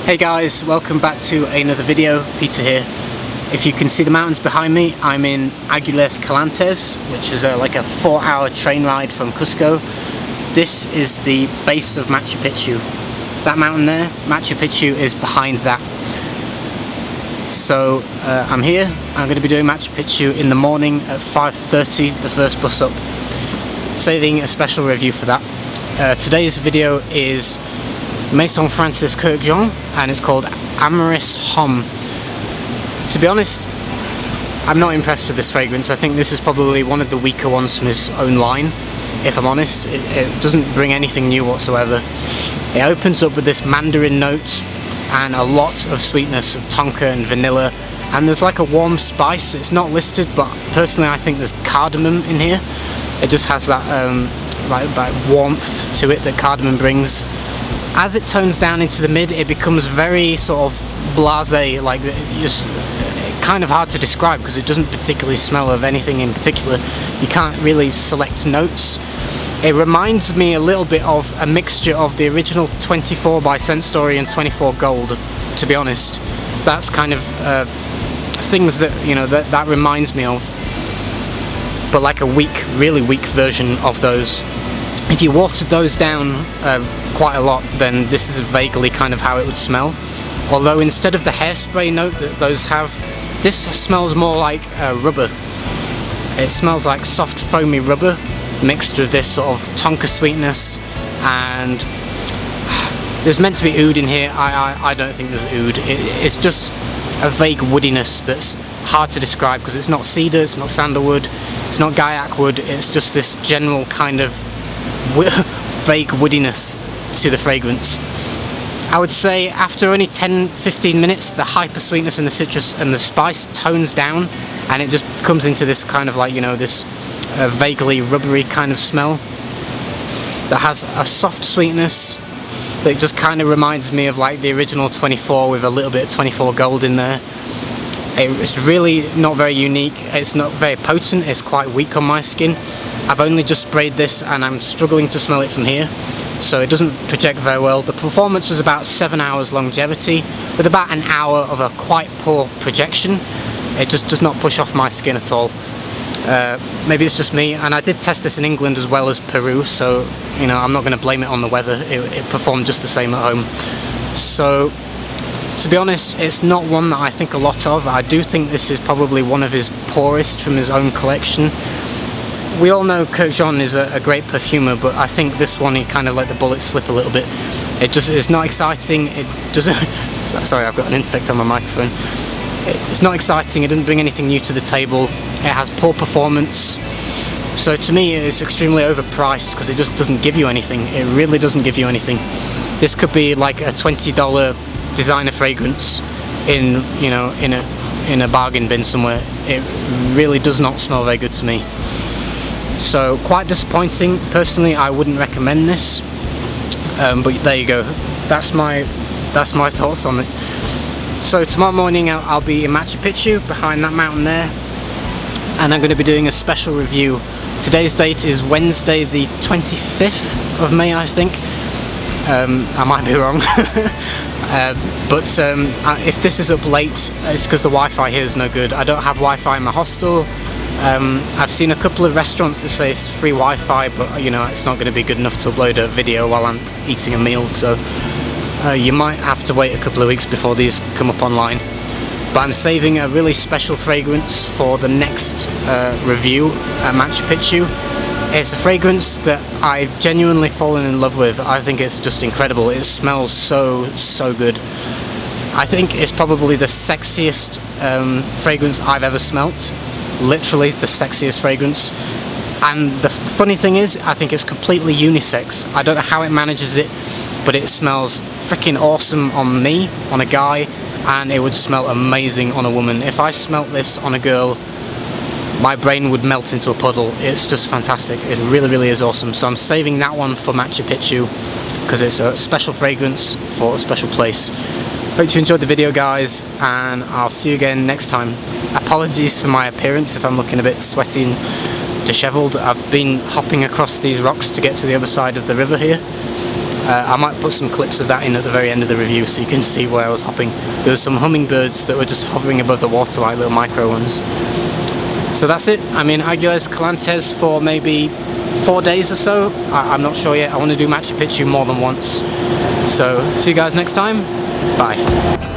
Hey guys, welcome back to another video. Peter here. If you can see the mountains behind me, I'm in Aguiles-Calantes, which is like a 4-hour train ride from Cusco. This is the base of Machu Picchu. That mountain there, Machu Picchu, is behind that. So I'm here. I'm going to be doing Machu Picchu in the morning at 5:30, the first bus up. Saving a special review for that. Today's video is Maison Francis Kurkdjian, and it's called Amyris Homme. To be honest, I'm not impressed with this fragrance. I think this is probably one of the weaker ones from his own line, if I'm honest. It doesn't bring anything new whatsoever. It opens up with this mandarin note and a lot of sweetness of tonka and vanilla, and there's like a warm spice. It's not listed, but personally I think there's cardamom in here. It just has that like warmth to it that cardamom brings. As it tones down into the mid, it becomes very sort of blasé, like just kind of hard to describe because it doesn't particularly smell of anything in particular. You can't really select notes. It reminds me a little bit of a mixture of the original 24 by Scent Story and 24 Gold, to be honest. That's kind of things that, you know, that reminds me of, but like a weak, really weak version of those. If you watered those down quite a lot, then this is vaguely kind of how it would smell. Although instead of the hairspray note that those have, this smells more like rubber. It smells like soft foamy rubber mixed with this sort of tonka sweetness, and there's meant to be oud in here. I don't think there's oud. It's just a vague woodiness that's hard to describe because it's not cedar, it's not sandalwood, it's not gaiac wood. It's just this general kind of vague woodiness to the fragrance. I would say after only 10-15 minutes, the hyper sweetness and the citrus and the spice tones down, and it just comes into this kind of like, you know, this vaguely rubbery kind of smell that has a soft sweetness that just kind of reminds me of like the original 24 with a little bit of 24 Gold in there. It's really not very unique. It's not very potent. It's quite weak on my skin. I've only just sprayed this and I'm struggling to smell it from here, so it doesn't project very well. The performance was about 7 hours longevity with about an hour of a quite poor projection. It just does not push off my skin at all. Maybe it's just me, and I did test this in England as well as Peru, so you know, I'm not going to blame it on the weather. It performed just the same at home. So to be honest, it's not one that I think a lot of. I do think this is probably one of his poorest from his own collection. We all know Kurkdjian is a great perfumer, but I think this one, he kind of let the bullet slip a little bit. It's not exciting. It doesn't. Sorry, I've got an insect on my microphone. It's not exciting. It doesn't bring anything new to the table. It has poor performance. So to me, it's extremely overpriced because it just doesn't give you anything. It really doesn't give you anything. This could be like a $20 designer fragrance in, you know, in a bargain bin somewhere. It really does not smell very good to me. So quite disappointing. Personally, I wouldn't recommend this. But there you go. That's my thoughts on it. So tomorrow morning I'll be in Machu Picchu, behind that mountain there, and I'm going to be doing a special review. Today's date is Wednesday the 25th of May, I think. I might be wrong. But if this is up late, it's because the Wi-Fi here is no good. I don't have Wi-Fi in my hostel. I've seen a couple of restaurants that say it's free Wi-Fi, but you know, it's not going to be good enough to upload a video while I'm eating a meal, so you might have to wait a couple of weeks before these come up online. But I'm saving a really special fragrance for the next review at Machu Picchu. It's a fragrance that I've genuinely fallen in love with. I think it's just incredible. It smells so good. I think it's probably the sexiest fragrance I've ever smelt. Literally the sexiest fragrance. And the funny thing is, I think it's completely unisex. I don't know how it manages it, but it smells freaking awesome on me, on a guy, and it would smell amazing on a woman. If I smelt this on a girl, my brain would melt into a puddle. It's just fantastic. It really is awesome. So I'm saving that one for Machu Picchu because it's a special fragrance for a special place. Hope you enjoyed the video, guys, and I'll see you again next time. Apologies for my appearance if I'm looking a bit sweaty and dishevelled. I've been hopping across these rocks to get to the other side of the river here. I might put some clips of that in at the very end of the review so you can see where I was hopping. There were some hummingbirds that were just hovering above the water like little micro ones. So that's it. I'm in Aguiles Calantes for maybe 4 days or so. I'm not sure yet. I want to do Machu Picchu more than once. So see you guys next time. Bye.